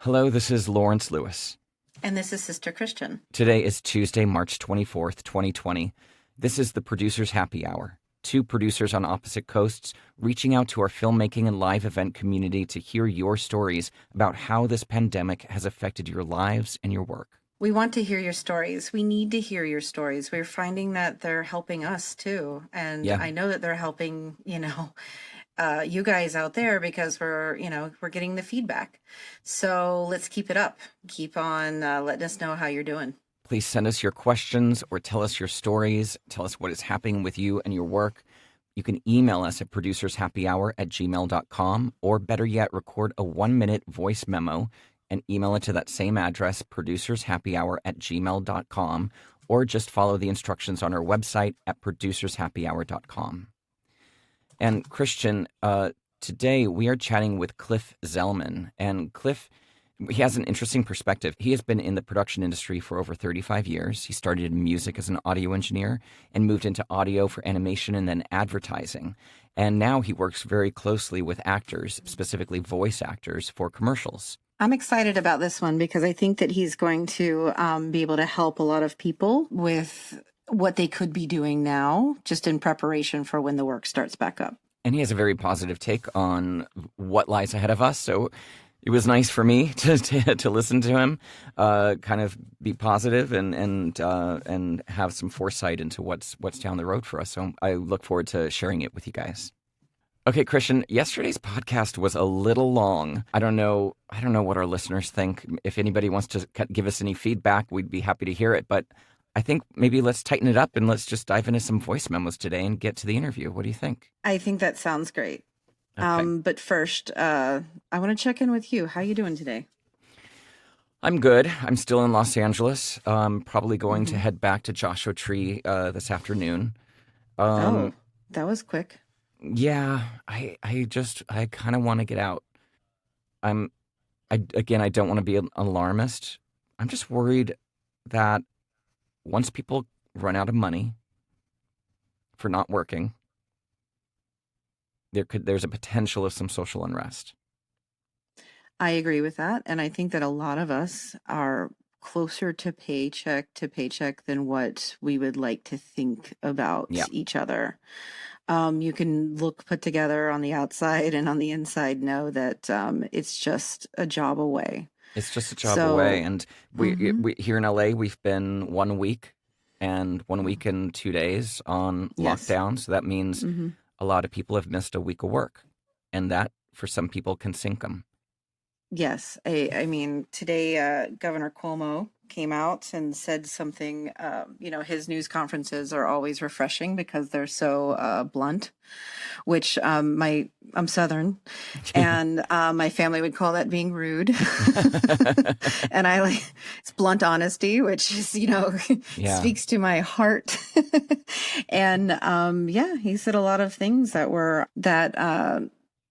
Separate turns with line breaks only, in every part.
Hello, this is Lawrence Lewis.
And this is Sister Christian.
Today is Tuesday, March 24th, 2020. This is the Producers Happy Hour. Two producers on opposite coasts reaching out to our filmmaking and live event community to hear your stories about how this pandemic has affected your lives and your work.
We want to hear your stories. We need to hear your stories. We're finding that they're helping us too. And I know that they're helping, you guys out there because we're getting the feedback. So let's keep it up. Keep on letting us know how you're doing.
Please send us your questions or tell us your stories. Tell us what is happening with you and your work. You can email us at producershappyhour@gmail.com, or better yet, record a 1-minute voice memo and email it to that same address, producershappyhour@gmail.com, or just follow the instructions on our website at producershappyhour.com. And Christian, today we are chatting with Cliff Zellman. And Cliff, he has an interesting perspective. He has been in the production industry for over 35 years. He started in music as an audio engineer and moved into audio for animation and then advertising. And now he works very closely with actors, specifically voice actors, for commercials.
I'm excited about this one because I think that he's going to be able to help a lot of people with what they could be doing now, just in preparation for when the work starts back up.
And he has a very positive take on what lies ahead of us. So it was nice for me to listen to him, kind of be positive and have some foresight into what's down the road for us. So I look forward to sharing it with you guys. Okay, Christian, yesterday's podcast was a little long. I don't know what our listeners think. If anybody wants to give us any feedback, we'd be happy to hear it. But I think maybe let's tighten it up and let's just dive into some voice memos today and get to the interview. What do you think?
I think that sounds great.
Okay.
But first, I want to check in with you. How are you doing today?
I'm good. I'm still in Los Angeles. Probably going to head back to Joshua Tree this afternoon.
That was quick.
Yeah, I kind of want to get out. I don't want to be an alarmist. I'm just worried that once people run out of money for not working, there's a potential of some social unrest.
I agree with that. And I think that a lot of us are closer to paycheck than what we would like to think about each other. You can look put together on the outside, and on the inside know that it's just a job away.
It's just a job away. And we here in LA, we've been 1 week and 1 week and 2 days on lockdown. So that means a lot of people have missed a week of work, and that for some people can sink them.
Yes. I mean, today Governor Cuomo came out and said something, his news conferences are always refreshing because they're so blunt, which I'm Southern, and my family would call that being rude. And it's blunt honesty, which is, speaks to my heart. And he said a lot of things that were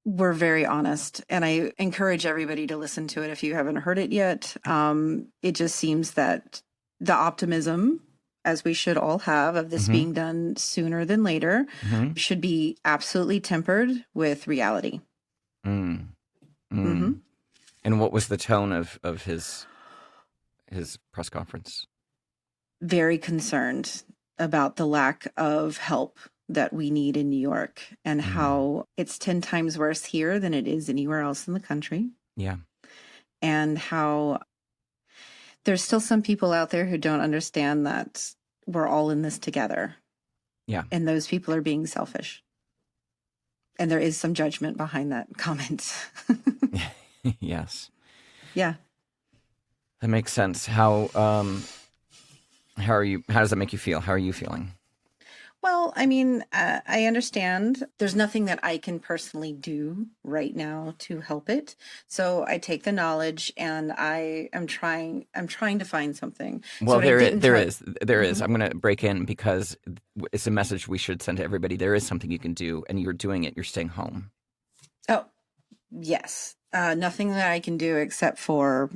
we're very honest, and I encourage everybody to listen to it if you haven't heard it yet. It just seems that the optimism, as we should all have, of this being done sooner than later, should be absolutely tempered with reality.
And what was the tone of his press conference?
Very concerned about the lack of help that we need in New York, and how it's 10 times worse here than it is anywhere else in the country.
Yeah.
And how there's still some people out there who don't understand that we're all in this together.
Yeah.
And those people are being selfish. And there is some judgment behind that comment.
Yes.
Yeah.
That makes sense. How are you? How does that make you feel? How are you feeling?
Well, I mean, I understand there's nothing that I can personally do right now to help it. So I take the knowledge and I'm trying to find something.
Well, there is. I'm going to break in because it's a message we should send to everybody. There is something you can do, and you're doing it. You're staying home.
Oh, yes. Nothing that I can do except for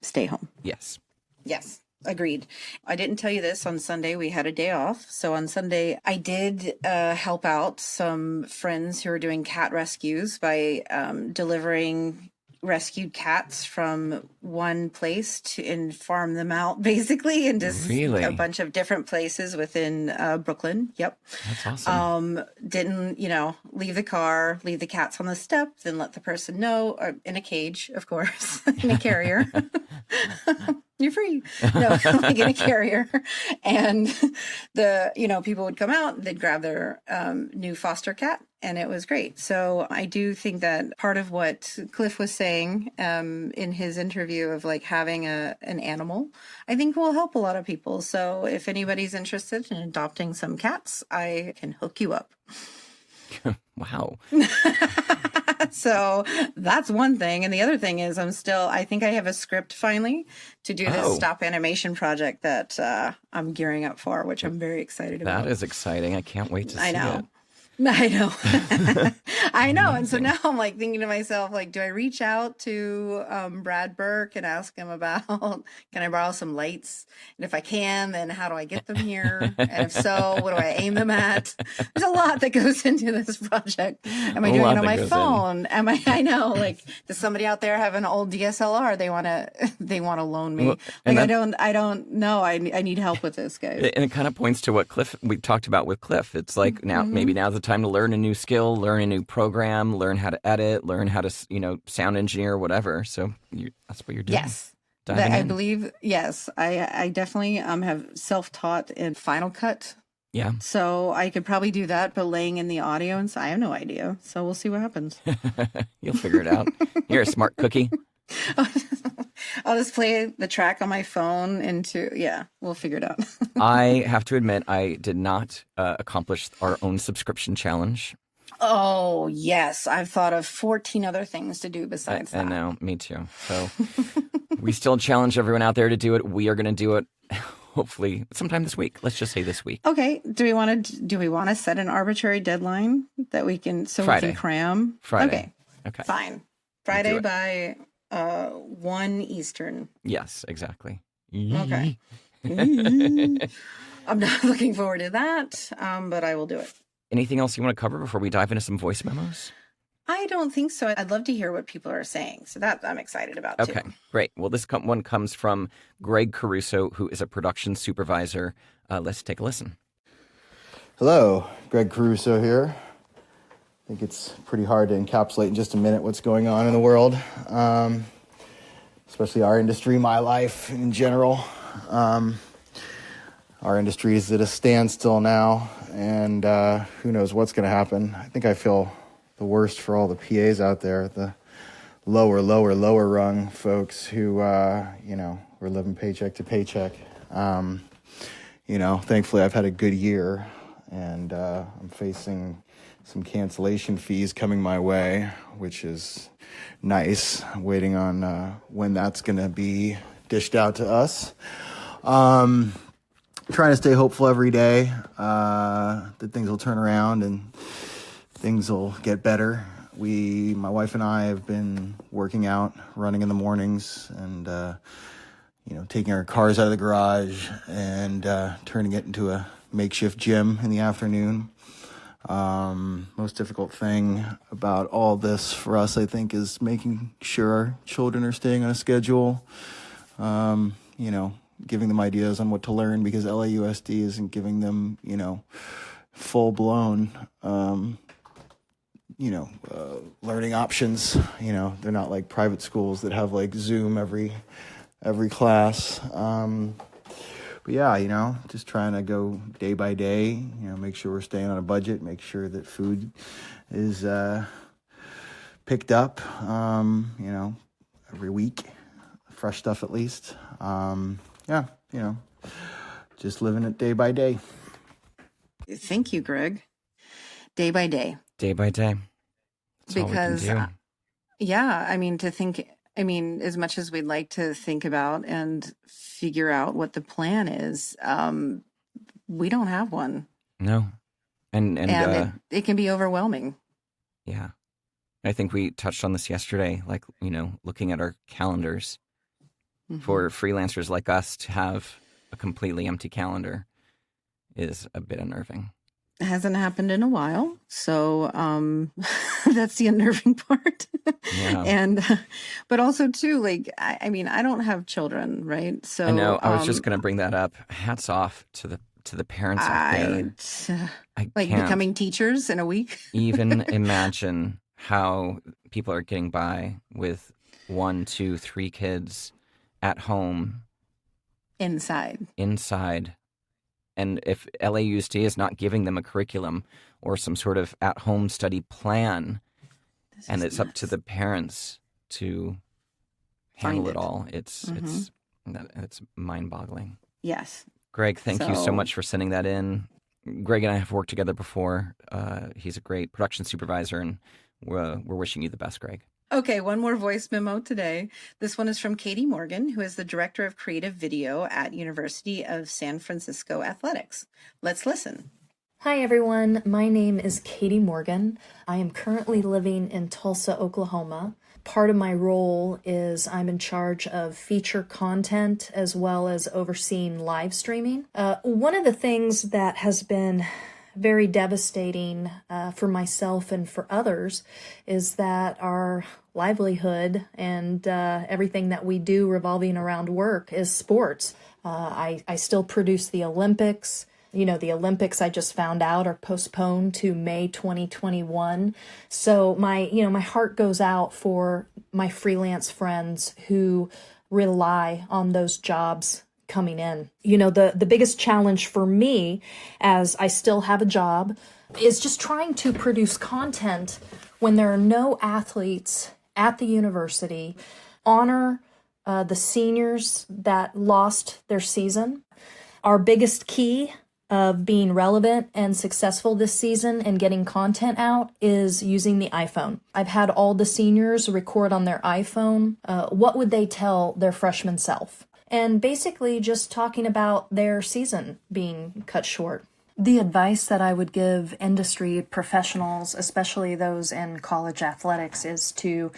stay home.
Yes.
Yes. Agreed. I didn't tell you this. On Sunday, we had a day off. So on Sunday, I did help out some friends who are doing cat rescues by delivering rescued cats from one place and farmed them out basically into
Really?
a bunch of different places within Brooklyn. Yep.
That's awesome.
Didn't, leave the car, leave the cats on the step, then let the person know, in a cage, of course, in a carrier. You're free. No, like in a carrier. And people would come out, they'd grab their new foster cat, and it was great. So I do think that part of what Cliff was saying in his interview of like having an animal, I think will help a lot of people. So if anybody's interested in adopting some cats, I can hook you up.
Wow.
So that's one thing. And the other thing is I think I have a script finally to do this stop animation project that I'm gearing up for, which I'm very excited about.
That is exciting. I can't wait to see it.
I know. I know. And so now I'm like thinking to myself, like, do I reach out to Brad Burke and ask him about, can I borrow some lights? And if I can, then how do I get them here? And if so, what do I aim them at? There's a lot that goes into this project. Am I doing it on my phone? I know, like, does somebody out there have an old DSLR they want to loan me? Well, I don't know. I need help with this, guys.
And it kind of points to what we talked about with Cliff. It's like maybe now's the time to learn a new skill, learn a new program, learn how to edit, learn how to, sound engineer, whatever. So that's what you're doing.
Yes. I believe, yes. I definitely have self-taught in Final Cut.
Yeah.
So I could probably do that, but laying in the audio, and I have no idea. So we'll see what happens.
You'll figure it out. You're a smart cookie.
I'll just play the track on my phone we'll figure it out.
I have to admit, I did not accomplish our own subscription challenge.
Oh, yes. I've thought of 14 other things to do besides that.
I know, me too. So we still challenge everyone out there to do it. We are going to do it hopefully sometime this week. Let's just say this week.
Okay. Do we want to set an arbitrary deadline that we can
Friday.
We can cram?
Friday.
Okay. Fine. Friday by 1 Eastern.
Yes, exactly.
Okay. I'm not looking forward to that, but I will do it.
Anything else you want to cover before we dive into some voice memos?
I don't think so. I'd love to hear what people are saying. So that I'm excited about, too.
Okay, great. Well, this one comes from Greg Caruso, who is a production supervisor. Let's take a listen.
Hello, Greg Caruso here. I think it's pretty hard to encapsulate in just a minute what's going on in the world, especially our industry, my life in general. Our industry is at a standstill now, and who knows what's going to happen. I think I feel the worst for all the PAs out there, the lower rung folks who, we're living paycheck to paycheck. Thankfully I've had a good year, and I'm facing some cancellation fees coming my way, which is nice. I'm waiting on when that's going to be dished out to us. Trying to stay hopeful every day that things will turn around and things will get better. My wife and I have been working out, running in the mornings, and taking our cars out of the garage and turning it into a makeshift gym in the afternoon. Most difficult thing about all this for us, I think, is making sure our children are staying on a schedule, giving them ideas on what to learn, because LAUSD isn't giving them, full-blown, learning options. They're not like private schools that have like Zoom every class. But yeah, just trying to go day by day, make sure we're staying on a budget, make sure that food is picked up, every week, fresh stuff at least. Just living it day by day.
Thank you, Greg. Day by day.
Day by day. That's
because,
all we can do.
As much as we'd like to think about and figure out what the plan is, we don't have one.
No. And
it can be overwhelming.
Yeah. I think we touched on this yesterday, like, looking at our calendars for freelancers like us to have a completely empty calendar is a bit unnerving.
It hasn't happened in a while. So That's the unnerving part.
Yeah.
And, but also too, like, I mean, I don't have children, right?
I know.
So,
I was just going to bring that up. Hats off to the parents out
I,
there. I
like
can't
becoming teachers in a week.
even imagine how people are getting by with 1, 2, 3 kids at home
Inside.
inside. And if LAUSD is not giving them a curriculum or some sort of at-home study plan,
This
and
is
it's up to
nuts.
the parents to handle
Find
it
it.
all, it's mind-boggling.
Yes.
Greg, thank you so
So,
much for sending that in. Greg and I have worked together before. He's a great production supervisor, and we're wishing you the best, Greg.
okay, one more voice memo today. This one is from Katie Morgan, who is the director of creative video at University of San Francisco Athletics. Let's listen.
Hi everyone, my name is Katie Morgan. I am currently living in Tulsa, Oklahoma. Part of my role is I'm in charge of feature content as well as overseeing live streaming. One of the things that has been very devastating for myself and for others is that our livelihood and everything that we do revolving around work is sports. I still produce the Olympics. You know, the Olympics I just found out are postponed to May 2021. So my heart goes out for my freelance friends who rely on those jobs coming in. You know, the biggest challenge for me, as I still have a job, is just trying to produce content when there are no athletes at the university, honor the seniors that lost their season. Our biggest key of being relevant and successful this season and getting content out is using the iPhone. I've had all the seniors record on their iPhone. What would they tell their freshman self? And basically just talking about their season being cut short. The advice that I would give industry professionals, especially those in college athletics, is to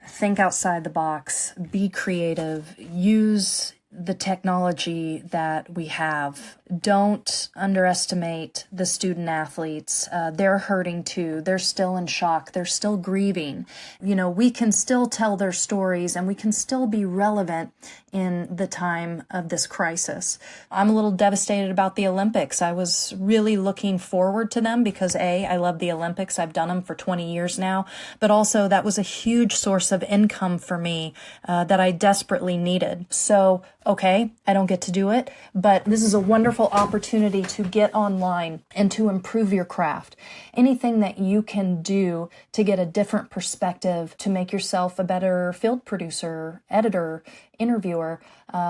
think outside the box, be creative, use the technology that we have. Don't underestimate the student athletes. They're hurting too. They're still in shock. They're still grieving. You know, we can still tell their stories and we can still be relevant in the time of this crisis. I'm a little devastated about the Olympics. I was really looking forward to them because I love the Olympics. I've done them for 20 years now, but also that was a huge source of income for me that I desperately needed. So, okay, I don't get to do it, but this is a wonderful opportunity to get online and to improve your craft. Anything that you can do to get a different perspective, to make yourself a better field producer, editor, interviewer,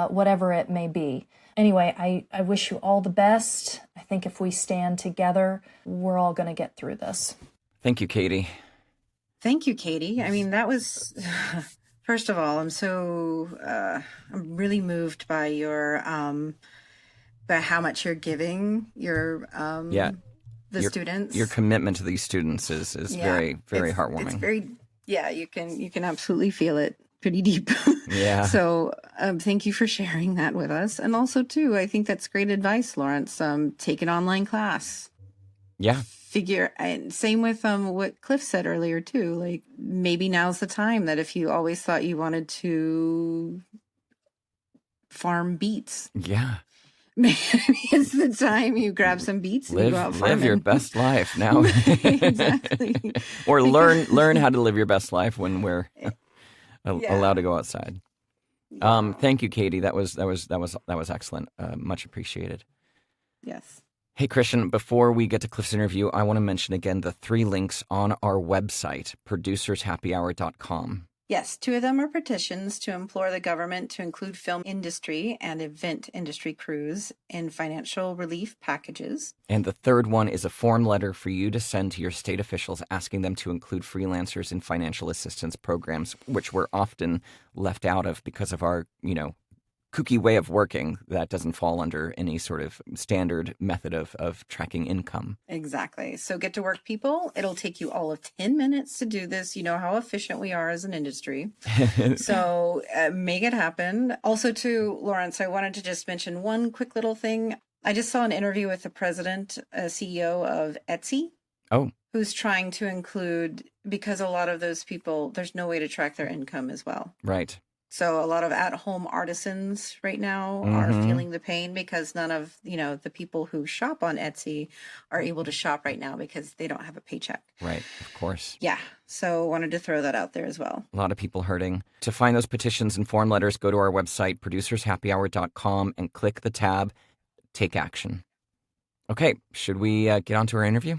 whatever it may be. Anyway, I wish you all the best. I think if we stand together, we're all going to get through this.
Thank you, Katie.
Thank you, Katie. I mean, that was, first of all, I'm really moved by your, by how much you're giving your,
Yeah,
the students.
Your commitment to these students is
Yeah,
very, very
it's
heartwarming.
very, yeah, you can absolutely feel it pretty deep.
Yeah.
So thank you for sharing that with us. And also too, I think that's great advice, Lawrence. Take an online class.
Yeah.
And same with what Cliff said earlier too. Like maybe now's the time that if you always thought you wanted to farm beets,
Yeah.
maybe it's the time you grab some beets and you go out farming.
Live your best life now.
Exactly.
Or learn how to live your best life when we're allowed to go outside. Thank you, Katie. That was excellent. Much appreciated.
Yes.
Hey, Christian, before we get to Cliff's interview, I want to mention again the 3 links on our website, producershappyhour.com.
Yes, 2 of them are petitions to implore the government to include film industry and event industry crews in financial relief packages.
And the 3rd one is a form letter for you to send to your state officials asking them to include freelancers in financial assistance programs, which we're often left out of because of our, kooky way of working that doesn't fall under any sort of standard method of tracking income.
Exactly. So get to work, people. It'll take you all of 10 minutes to do this. You know how efficient we are as an industry. So make it happen. Also, too, Lawrence, I wanted to just mention one quick little thing. I just saw an interview with the president, CEO of Etsy.
Oh.
who's trying to include, because a lot of those people, there's no way to track their income as well.
Right.
So a lot of at-home artisans right now are
Mm-hmm.
feeling the pain because none of, the people who shop on Etsy are able to shop right now because they don't have a paycheck.
Right. Of course.
Yeah. So wanted to throw that out there as well.
A lot of people hurting. To find those petitions and form letters, go to our website, producershappyhour.com, and click the tab, Take Action. Okay. Should we get on to our interview?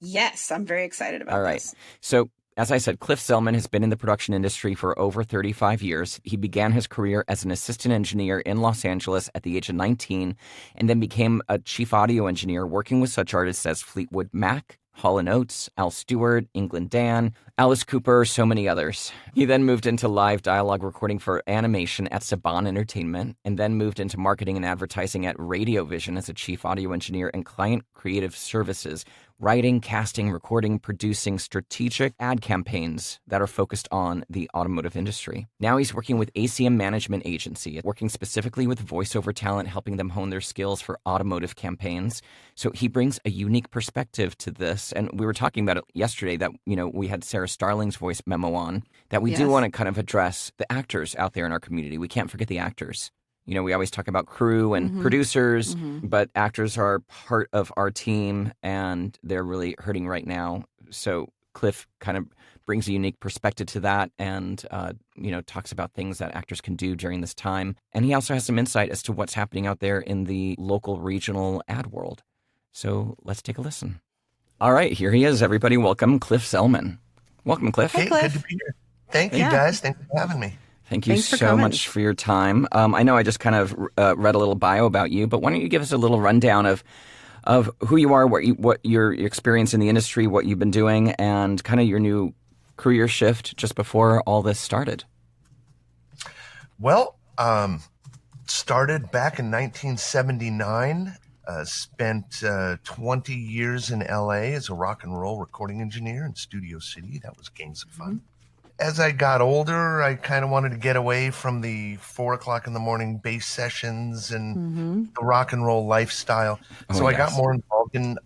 Yes, I'm very excited about
All right.
this.
So, as I said, Cliff Zellman has been in the production industry for over 35 years. He began his career as an assistant engineer in Los Angeles at the age of 19, and then became a chief audio engineer working with such artists as Fleetwood Mac, Hall & Oates, Al Stewart, England Dan, Alice Cooper, so many others. He then moved into live dialogue recording for animation at Saban Entertainment, and then moved into marketing and advertising at Radio Vision as a chief audio engineer and client creative services, writing, casting, recording, producing strategic ad campaigns that are focused on the automotive industry. Now he's working with ACM Management Agency, working specifically with voiceover talent, helping them hone their skills for automotive campaigns. So he brings a unique perspective to this. And we were talking about it yesterday that, we had Sarah Starling's voice memo on, that we do
Yes.
want to kind of address the actors out there in our community. We can't forget the actors. We always talk about crew and producers, but actors are part of our team, and they're really hurting right now. So Cliff kind of brings a unique perspective to that, and talks about things that actors can do during this time. And he also has some insight as to what's happening out there in the local regional ad world. So let's take a listen. All right, here he is, everybody. Welcome, Cliff Zellman. Welcome, Cliff.
Hey, Cliff.
Good to be here. Thank you,
Yeah.
guys. Thanks for having me.
Thank you
Thanks for
so
coming.
much for your time. I know I just kind of read a little bio about you, but why don't you give us a little rundown of who you are, what your experience in the industry, what you've been doing, and kind of your new career shift just before all this started.
Well, started back in 1979. Spent 20 years in LA as a rock and roll recording engineer in Studio City. That was gangs of fun. As I got older, I kind of wanted to get away from the 4:00 in the morning bass sessions and the rock and roll lifestyle. So I got more involved in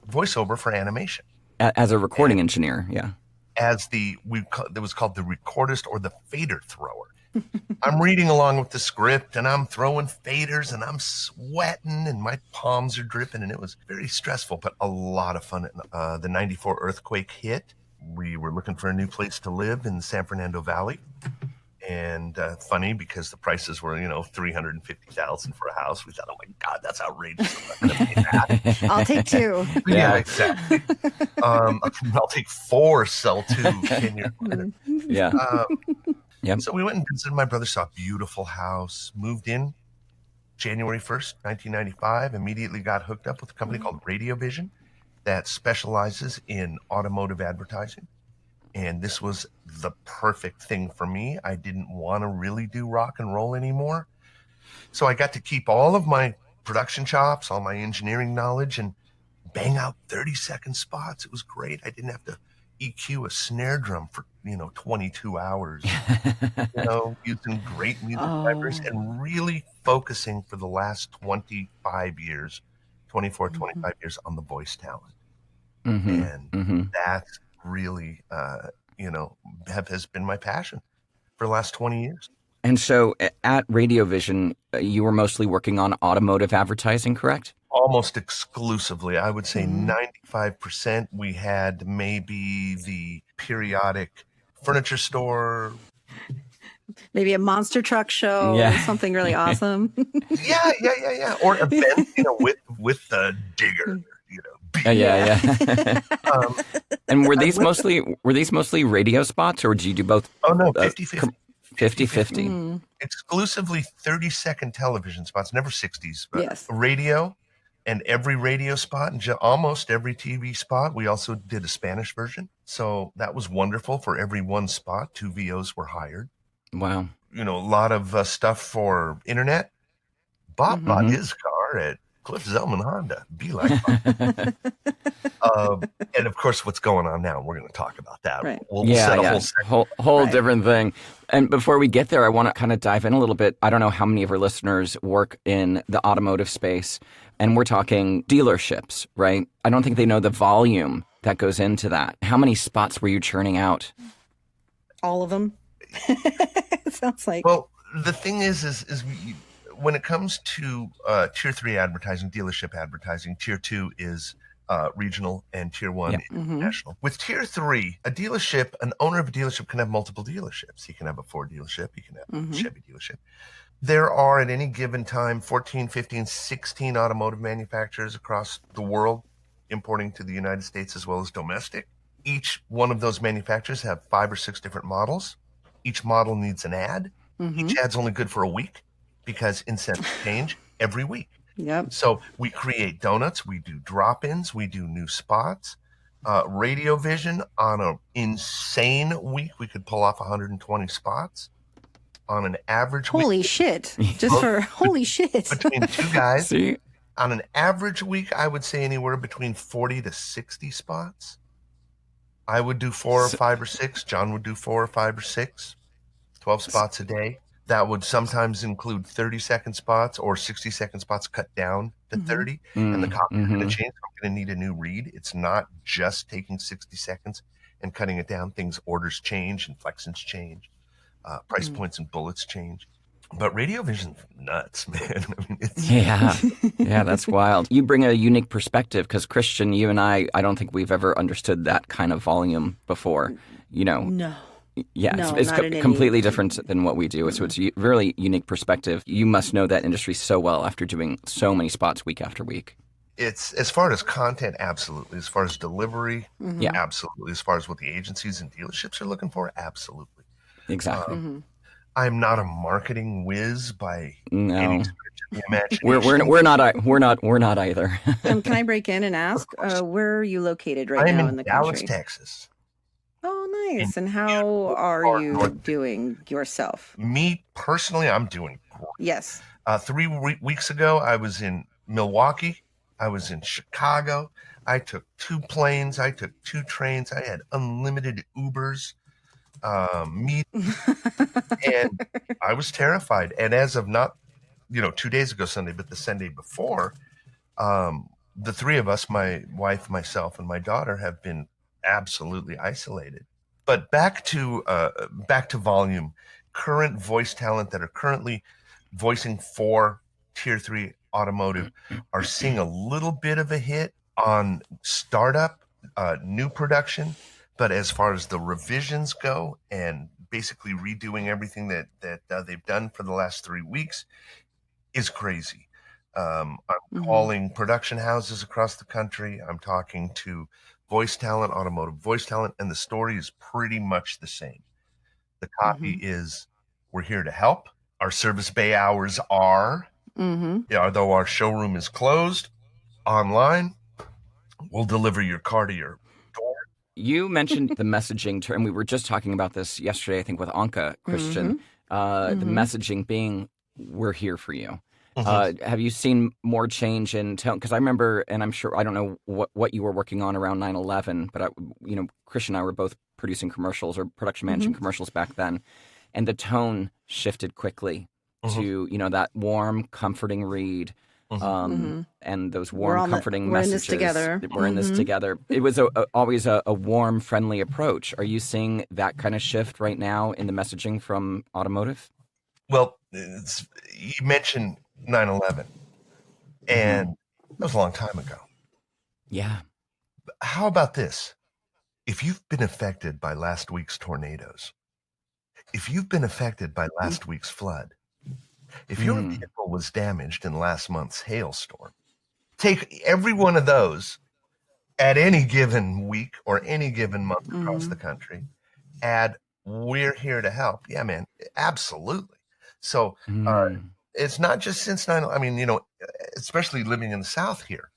voiceover for animation.
As a recording engineer, yeah.
As it was called the recordist or the fader thrower. I'm reading along with the script and I'm throwing faders and I'm sweating and my palms are dripping, and it was very stressful, but a lot of fun. The 94 earthquake hit. We were looking for a new place to live in the San Fernando Valley. And funny because the prices were, $350,000 for a house. We thought, oh my God, that's outrageous. I'm not going to pay that.
I'll take two.
Yeah, exactly. I'll take 4, sell 2, 10 years later.
Yeah. Yep.
So we went and visited my brother, saw a beautiful house, moved in January 1st, 1995, immediately got hooked up with a company called Radio Vision that specializes in automotive advertising. And this was the perfect thing for me. I didn't want to really do rock and roll anymore. So I got to keep all of my production chops, all my engineering knowledge, and bang out 30-second spots. It was great. I didn't have to EQ a snare drum for 22 hours, using great music libraries and really focusing for the last 25 years on the voice talent. And that's really has been my passion for the last 20 years.
And so at Radio Vision, you were mostly working on automotive advertising, correct?
Almost exclusively. I would say 95%. We had maybe the periodic furniture store.
Maybe a monster truck show, something really awesome.
Yeah. Or events, with the digger,
Yeah. And were these mostly radio spots, or did you do both?
Oh no, 50-50.
50-50.
Exclusively 30-second television spots, never 60s, but
Yes.
radio, and every radio spot and almost every TV spot. We also did a Spanish version. So that was wonderful. For every one spot, 2 VOs were hired.
Wow.
A lot of stuff for internet. Bob bought his car at Cliff Zellman Honda. Be like Bob. And of course, what's going on now, we're going to talk about that.
Right.
We'll set a
whole
Right.
different thing. And before we get there, I want to kind of dive in a little bit. I don't know how many of our listeners work in the automotive space, and we're talking dealerships, right? I don't think they know the volume that goes into that. How many spots were you churning out?
All of them. It sounds like.
Well, the thing is when it comes to tier 3 advertising, dealership advertising, tier 2 is regional, and tier 1 is national. With tier 3, an owner of a dealership can have multiple dealerships. He can have a Ford dealership. He can have a Chevy dealership. There are at any given time 14, 15, 16 automotive manufacturers across the world importing to the United States as well as domestic. Each one of those manufacturers have 5 or 6 different models. Each model needs an ad. Each ad's only good for a week because incentives change every week.
Yep.
So we create donuts, we do drop-ins, we do new spots. Radio Vision, on an insane week, we could pull off 120 spots. On an average week,
Holy shit. Just for holy shit.
between two guys,
See?
on an average week, I would say anywhere between 40 to 60 spots. I would do 4 or 5 or 6. John would do 4 or 5 or 6. 12 spots a day. That would sometimes include 30-second spots or 60-second spots cut down to 30. And the copy is going to change. I'm going to need a new read. It's not just taking 60 seconds and cutting it down. Orders change, inflections change, price points and bullets change. But Radio Vision's nuts, man. I mean,
Yeah, that's wild. You bring a unique perspective because Christian, you and I don't think we've ever understood that kind of volume before.
No.
Yeah,
No,
it's
not in any-
completely different than what we do. So it's a really unique perspective. You must know that industry so well after doing so many spots week after week.
It's as far as content, absolutely. As far as delivery,
Yeah.
absolutely. As far as what the agencies and dealerships are looking for, absolutely.
Exactly.
I'm not a marketing whiz by
No.
any stretch of the imagination.
We're not either.
Can I break in and ask, where are you located right
I'm
now
in
in the
Dallas,
country?
Texas.
Oh, nice. And how are you doing yourself?
Me personally, I'm doing great.
Yes.
3 weeks ago, I was in Milwaukee. I was in Chicago. I took 2 planes. I took 2 trains. I had unlimited Ubers. And I was terrified. And as of not, 2 days ago Sunday, but the Sunday before, the 3 of us, my wife, myself, and my daughter, have been absolutely isolated. But back to volume. Current voice talent that are currently voicing for tier 3 automotive are seeing a little bit of a hit on startup, new production. But as far as the revisions go and basically redoing everything that they've done for the last 3 weeks is crazy. I'm calling production houses across the country. I'm talking to voice talent, automotive voice talent, and the story is pretty much the same. The copy is, we're here to help. Our service bay hours are, although our showroom is closed, online, we'll deliver your car to your door.
You mentioned the messaging term. We were just talking about this yesterday, I think, with Anka, Christian. The messaging being, we're here for you. Have you seen more change in tone? Because I remember, and I'm sure, I don't know what you were working on around 9/11, but Christian and I were both producing commercials or production managing commercials back then, and the tone shifted quickly to that warm, comforting read. And those warm, comforting
we're in
messages.
this together.
We're in this together. It was always a warm, friendly approach. Are you seeing that kind of shift right now in the messaging from automotive?
Well, you mentioned 9/11, and that was a long time ago.
Yeah.
How about this? If you've been affected by last week's tornadoes, if you've been affected by last week's flood, if your vehicle was damaged in last month's hailstorm, take every one of those at any given week or any given month across the country, add, we're here to help. Yeah, man, absolutely. So it's not just since 9/11. I mean, especially living in the South here,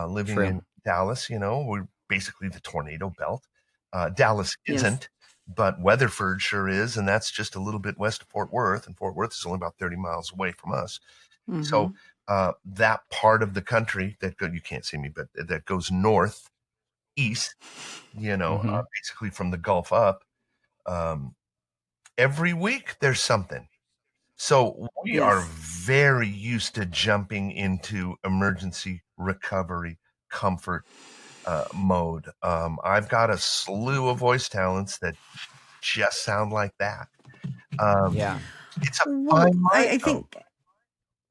living in Dallas, we're basically the tornado belt. Dallas isn't. But Weatherford sure is, and that's just a little bit west of Fort Worth, and Fort Worth is only about 30 miles away from us. So that part of the country you can't see me, but that goes north, east, basically from the Gulf up, every week there's something. So we are very used to jumping into emergency recovery, comfort, mode. I've got a slew of voice talents that just sound like that.
Yeah.
It's a
Well,
fine line,
I
though.
think.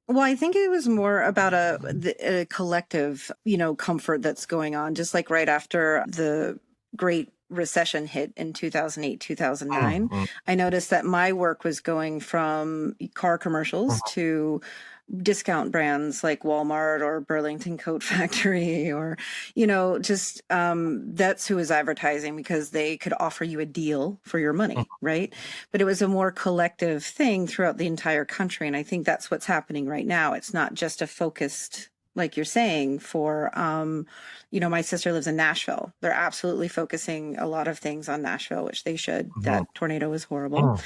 Well, I think it was more about a collective, comfort that's going on. Just like right after the Great Recession hit in 2008, 2009,
Mm,
I noticed that my work was going from car commercials to discount brands like Walmart or Burlington Coat Factory, or just that's who was advertising, because they could offer you a deal for your money, right? But it was a more collective thing throughout the entire country, and I think that's what's happening right now. It's not just a focused, like you're saying, for my sister lives in Nashville. They're absolutely focusing a lot of things on Nashville, which they should. That tornado was horrible.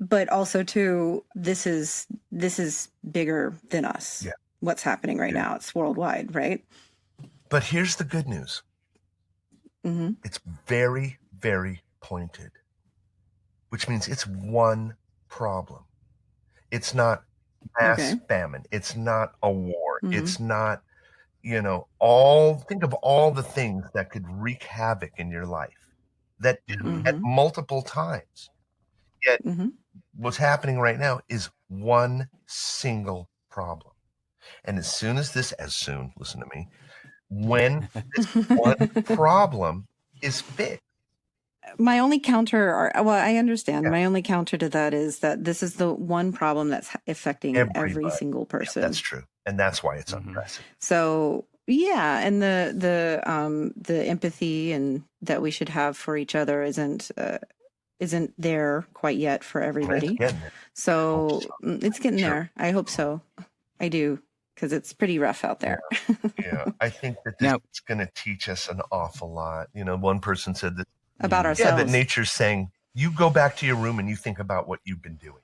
But also too, this is bigger than us.
Yeah.
What's happening right now? It's worldwide, right?
But here's the good news.
Mm-hmm.
It's very, very pointed, which means it's one problem. It's not mass famine. It's not a war.
Mm-hmm.
It's not, think of all the things that could wreak havoc in your life that do at multiple times. Yet what's happening right now is one single problem. And listen to me, when this one problem is fixed.
My only counter, I understand. Yeah. My only counter to that is that this is the one problem that's affecting every single person.
Yeah, that's true. And that's why it's unprecedented.
So yeah, and the empathy and that we should have for each other isn't there quite yet for everybody.
It's getting there.
So it's getting there. I hope so. I do, because it's pretty rough out there.
Yeah. I think that this is going to teach us an awful lot. One person said that
about ourselves.
Yeah, that nature's saying, you go back to your room and you think about what you've been doing.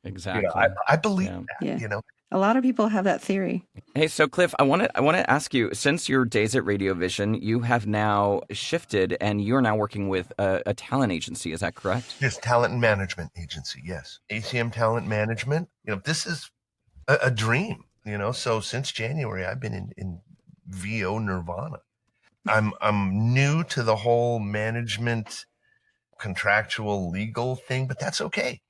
Exactly.
I believe that.
Yeah. A lot of people have that theory.
Hey, so Cliff, I want to ask you, since your days at Radio Vision, you have now shifted and you're now working with a talent agency. Is that correct?
Yes, talent and management agency. Yes, ACM Talent Management. This is a dream. So since January, I've been in VO nirvana. I'm new to the whole management, contractual, legal thing, but that's okay.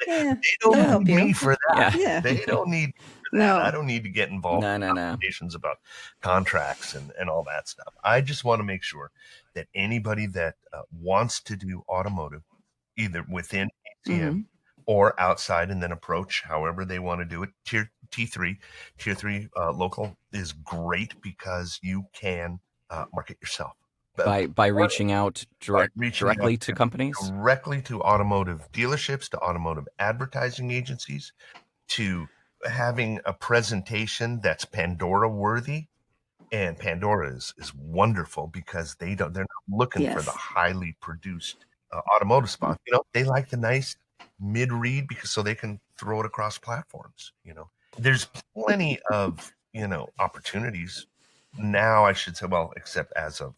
They don't need me for that.
Yeah.
They don't need me for that. No. I don't need to get involved in conversations about contracts and all that stuff. I just want to make sure that anybody that wants to do automotive, either within ACM or outside, and then approach however they want to do it. Tier 3 local is great because you can market yourself
by reaching out directly to companies,
directly to automotive dealerships, to automotive advertising agencies, to having a presentation that's Pandora worthy. And Pandora is wonderful because they're not looking for the highly produced automotive spot. They like the nice mid-read so they can throw it across platforms. There's plenty of opportunities now, I should say, except as of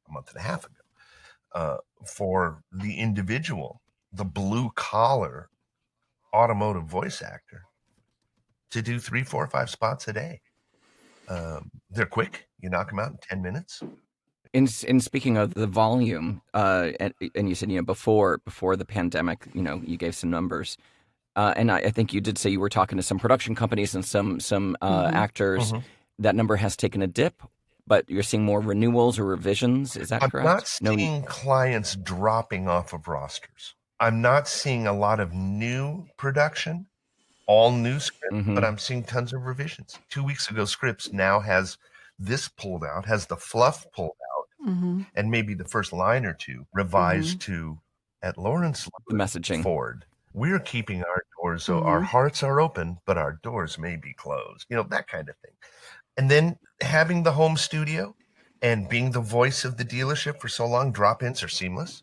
a month and a half ago, for the individual, the blue collar automotive voice actor, to do 3, 4, 5 spots a day. They're quick. You knock them out in 10 minutes.
In speaking of the volume, and you said, before the pandemic, you gave some numbers. And I think you did say you were talking to some production companies and some actors. That number has taken a dip, but you're seeing more renewals or revisions. Is that correct?
I'm not seeing clients dropping off of rosters. I'm not seeing a lot of new production, all new scripts, but I'm seeing tons of revisions. 2 weeks ago, Scripps now has this pulled out, has the fluff pulled out, and maybe the first line or two revised to, at Lawrence
the messaging
Ford, we're keeping our doors, so our hearts are open, but our doors may be closed. That kind of thing. And then having the home studio and being the voice of the dealership for so long, drop-ins are seamless.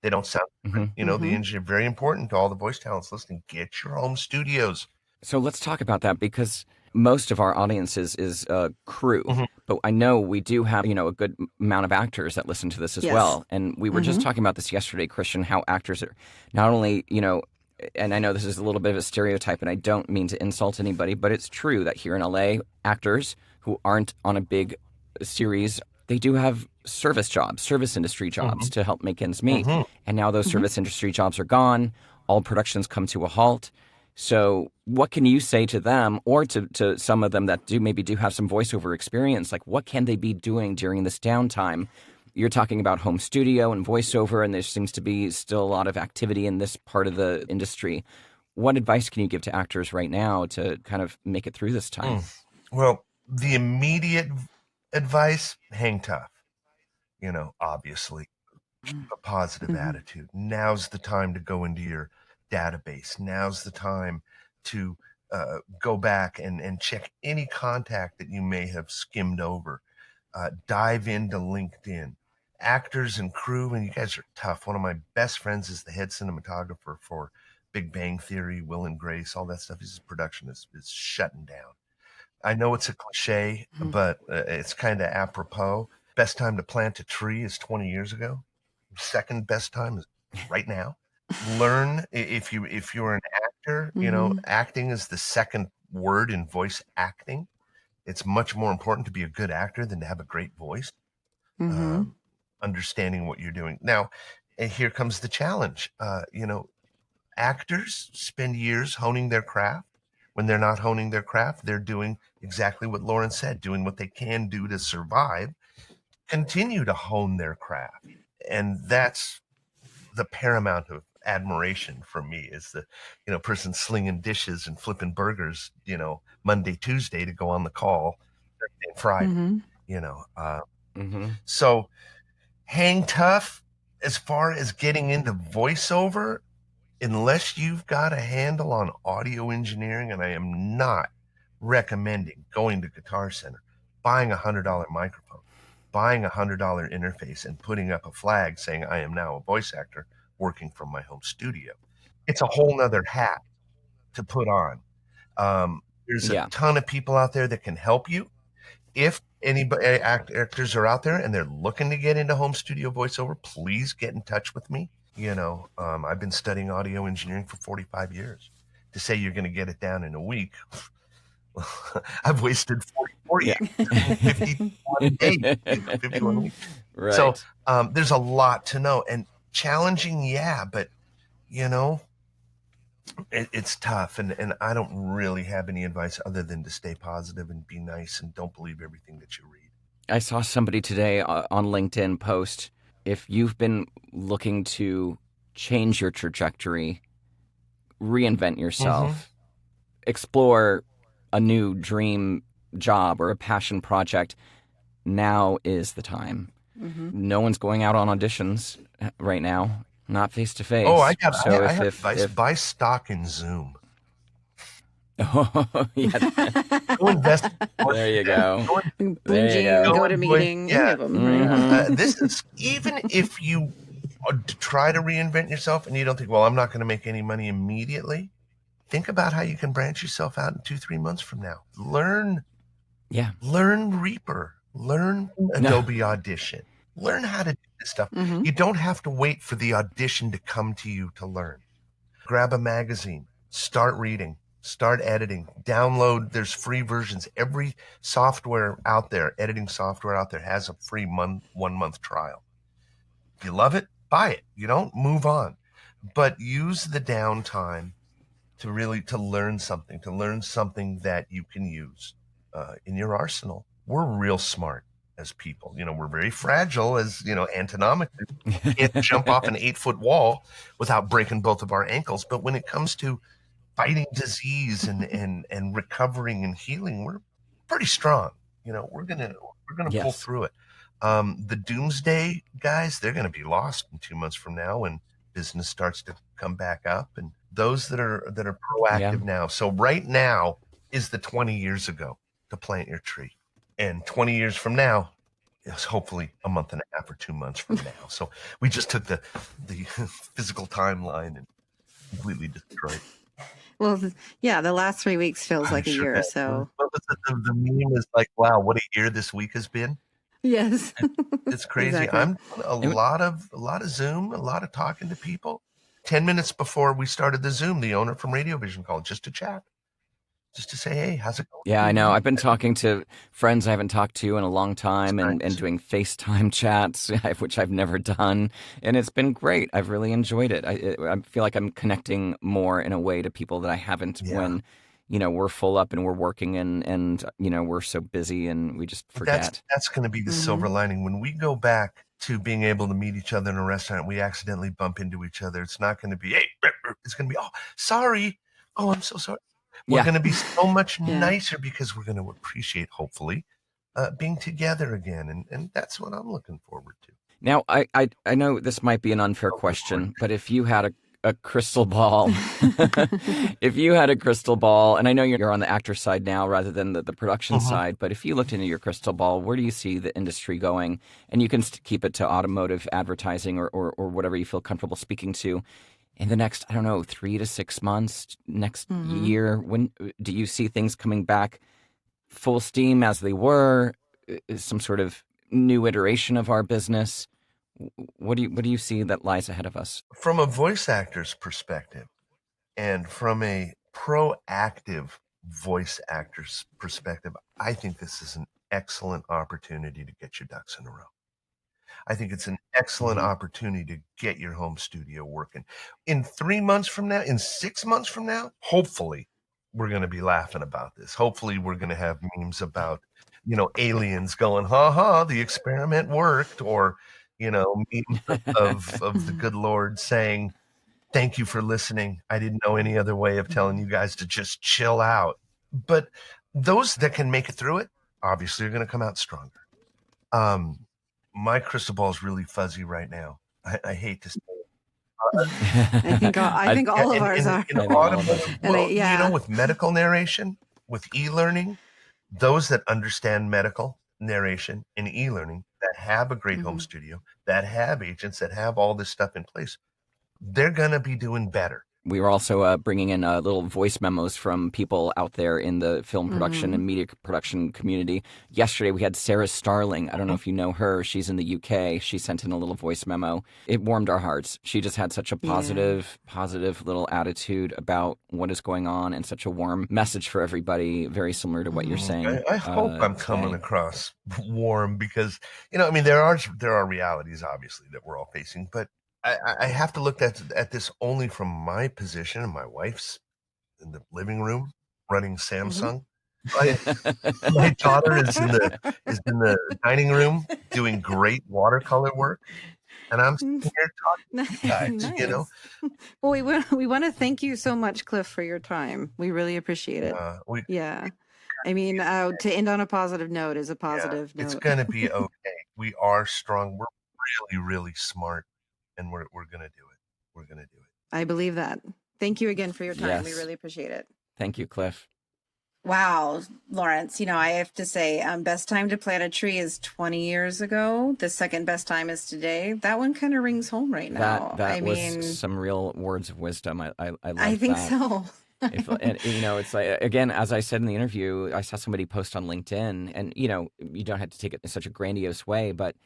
They don't sound, the engineer, very important to all the voice talents listening. Get your home studios.
So let's talk about that, because most of our audience is crew, but I know we do have, a good amount of actors that listen to this as well. And we were just talking about this yesterday, Christian, how actors are not only, and I know this is a little bit of a stereotype, and I don't mean to insult anybody, but it's true that here in LA, actors who aren't on a big series, they do have service jobs, service industry jobs to help make ends meet. And now those service industry jobs are gone. All productions come to a halt. So what can you say to them, or to some of them that do have some voiceover experience? Like, what can they be doing during this downtime? You're talking about home studio and voiceover, and there seems to be still a lot of activity in this part of the industry. What advice can you give to actors right now to kind of make it through this time?
Well, the immediate advice, hang tough. Obviously, keep a positive attitude. Now's the time to go into your database. Now's the time to go back and check any contact that you may have skimmed over. Dive into LinkedIn. Actors and crew, and you guys are tough. One of my best friends is the head cinematographer for Big Bang Theory, Will and Grace, all that stuff. His production is shutting down. I know it's a cliche, but it's kind of apropos. Best time to plant a tree is 20 years ago. Second best time is right now. Learn if you're an actor, acting is the second word in voice acting. It's much more important to be a good actor than to have a great voice. Understanding what you're doing. Now, and here comes the challenge. Actors spend years honing their craft. When they're not honing their craft, they're doing exactly what Lauren said, doing what they can do to survive, continue to hone their craft. And that's the paramount of admiration for me, is the person slinging dishes and flipping burgers, Monday, Tuesday to go on the call Thursday and Friday, So hang tough as far as getting into voiceover. Unless you've got a handle on audio engineering, and I am not recommending going to Guitar Center, buying a $100 microphone, buying a $100 interface, and putting up a flag saying I am now a voice actor working from my home studio. It's a whole nother hat to put on. There's a ton of people out there that can help you. If anybody actors are out there and they're looking to get into home studio voiceover, please get in touch with me. I've been studying audio engineering for 45 years. To say you're going to get it down in a week, I've wasted 44 years, 51 days, 51 weeks.
Right.
So there's a lot to know, and challenging, but it's tough, and I don't really have any advice other than to stay positive and be nice and don't believe everything that you read.
I saw somebody today on LinkedIn post, if you've been looking to change your trajectory, reinvent yourself, explore a new dream job or a passion project, now is the time. No one's going out on auditions right now, not face to face.
Oh, I have advice. Buy stock in Zoom.
Oh, yeah.
Go invest.
There you go.
Go to meeting.
Yeah.
Any of them.
This is, even if you try to reinvent yourself and you don't think, well, I'm not going to make any money immediately. Think about how you can branch yourself out in 2-3 months from now. Learn Reaper. Learn Adobe Audition. Learn how to do this stuff. You don't have to wait for the audition to come to you to learn. Grab a magazine. Start reading. Start editing. Download. There's free versions. Every software out there, editing software out there, has a free 1 month trial. If you love it, buy it. You don't, move on. But use the downtime to learn something that you can use in your arsenal. We're real smart as people. We're very fragile as, anatomically. We can't jump off an 8-foot wall without breaking both of our ankles. But when it comes to fighting disease and recovering and healing, we're pretty strong. We're gonna pull through it. The doomsday guys, they're gonna be lost in 2 months from now when business starts to come back up, and those that are proactive now. So right now is the 20 years ago to plant your tree, and 20 years from now is hopefully a month and a half or 2 months from now. So we just took the physical timeline and completely destroyed it.
Well, the last 3 weeks feels like a year. So
the meme is like, wow, what a year this week has been.
Yes,
It's crazy.
Exactly.
I'm a lot of Zoom, a lot of talking to people. 10 minutes before we started the Zoom, the owner from Radio Vision called just to chat. just to say, hey, how's it going?
Yeah, I know. I've been talking to friends I haven't talked to in a long time and
Nice.
doing FaceTime chats, which I've never done. And it's been great. I've really enjoyed it. I feel like I'm connecting more in a way to people that I haven't
Yeah.
when, we're full up and we're working and we're so busy and we just forget.
That's going to be the silver lining. When we go back to being able to meet each other in a restaurant, we accidentally bump into each other. It's not going to be, hey, it's going to be, oh, sorry. Oh, I'm so sorry. We're
Yeah.
going to be so much
Yeah.
nicer because we're going to appreciate, hopefully, being together again. And that's what I'm looking forward to.
Now, I know this might be an unfair question, but if you had a crystal ball, if you had a crystal ball, and I know you're on the actor side now rather than the production side, but if you looked into your crystal ball, where do you see the industry going? And you can keep it to automotive advertising or whatever you feel comfortable speaking to. In the next, I don't know, 3 to 6 months, next year, when do you see things coming back full steam as they were? Some sort of new iteration of our business? What do you see that lies ahead of us?
From a voice actor's perspective and from a proactive voice actor's perspective, I think this is an excellent opportunity to get your ducks in a row. I think it's an excellent opportunity to get your home studio working. In 3 months from now, in 6 months from now, hopefully we're going to be laughing about this. Hopefully we're going to have memes about, aliens going, ha ha, the experiment worked, or, memes of the good Lord saying, thank you for listening. I didn't know any other way of telling you guys to just chill out. But those that can make it through it, obviously, are going to come out stronger. My crystal ball is really fuzzy right now. I hate to say it.
I think all of ours are.
In automotive, well,
yeah.
with medical narration, with e-learning, those that understand medical narration and e-learning, that have a great home studio, that have agents, that have all this stuff in place, they're going to be doing better.
We were also bringing in little voice memos from people out there in the film production and media production community. Yesterday, we had Sarah Starling. I don't know if you know her. She's in the UK. She sent in a little voice memo. It warmed our hearts. She just had such a positive little attitude about what is going on and such a warm message for everybody, very similar to what you're saying.
I hope I'm coming across warm because, there are realities, obviously, that we're all facing, but I have to look at this only from my position and my wife's in the living room running Samsung. My daughter is in the dining room doing great watercolor work, and I'm sitting here talking to you guys.
Nice. Well, we want to thank you so much, Cliff, for your time. We really appreciate it. Yeah. I mean, to end on a positive note is a positive note.
It's going to be okay. We are strong. We're really, really smart. And we're going to do it. We're going to do it.
I believe that. Thank you again for your time.
Yes.
We really appreciate it.
Thank you, Cliff.
Wow, Lawrence, I have to say, best time to plant a tree is 20 years ago. The second best time is today. That one kind of rings home right now.
That was some real words of wisdom. I love
I think
that.
so.
It's like, again, as I said in the interview, I saw somebody post on LinkedIn, and, you don't have to take it in such a grandiose way, but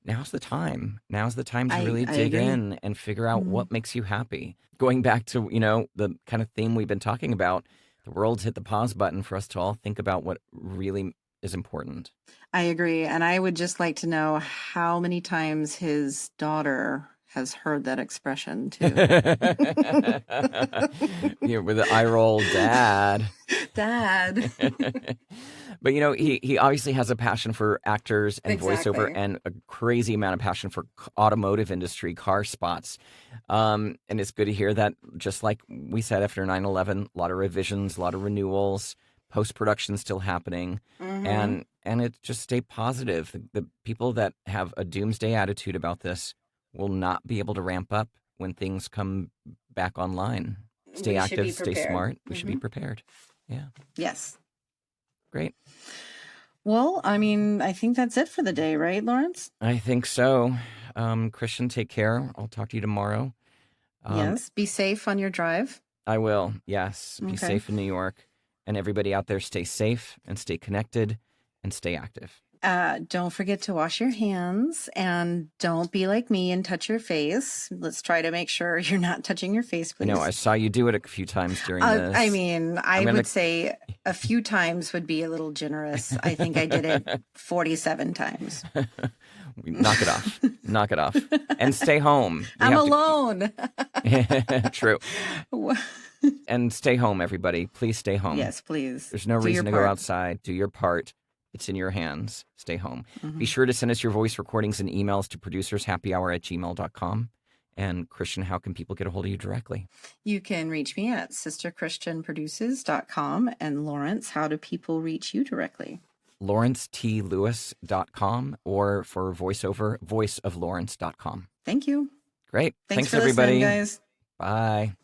now's the time. Now's the time to really dig in and figure out what makes you happy. Going back to, the kind of theme we've been talking about, the world's hit the pause button for us to all think about what really is important.
I agree. And I would just like to know how many times his daughter has heard that expression too.
With the eye roll, Dad.
Dad.
But he obviously has a passion for actors and voiceover,
Exactly.
and a crazy amount of passion for automotive industry, car spots. And it's good to hear that, just like we said after 9/11, a lot of revisions, a lot of renewals, post-production still happening. And it just stay positive. The people that have a doomsday attitude about this will not be able to ramp up when things come back online. Stay active, stay smart. We should be prepared. Yeah.
Yes.
Great.
Well, I think that's it for the day, right, Lawrence?
I think so. Christian, take care. I'll talk to you tomorrow.
Yes. Be safe on your drive.
I will. Yes. Be safe in New York. And everybody out there, stay safe and stay connected and stay active.
Don't forget to wash your hands and don't be like me and touch your face. Let's try to make sure you're not touching your face,
I
please.
know I saw you do it a few times during this.
I mean, I
gonna-
would say a few times would be a little generous. I think I did it 47 times.
Knock it off. Knock it off. And stay home.
I'm alone.
True. And stay home, everybody. Please stay home.
Yes, please.
There's no
Do
reason
your
to go
part.
outside. Do your part. It's in your hands. Stay home.
Mm-hmm.
Be sure to send us your voice recordings and emails to producershappyhour@gmail.com. And Christian, how can people get a hold of you directly?
You can reach me at sisterchristianproduces.com. And Lawrence, how do people reach you directly?
LawrenceTLewis.com, or for voiceover, voiceoflawrence.com.
Thank you.
Great.
Thanks for
everybody.
listening, guys.
Bye.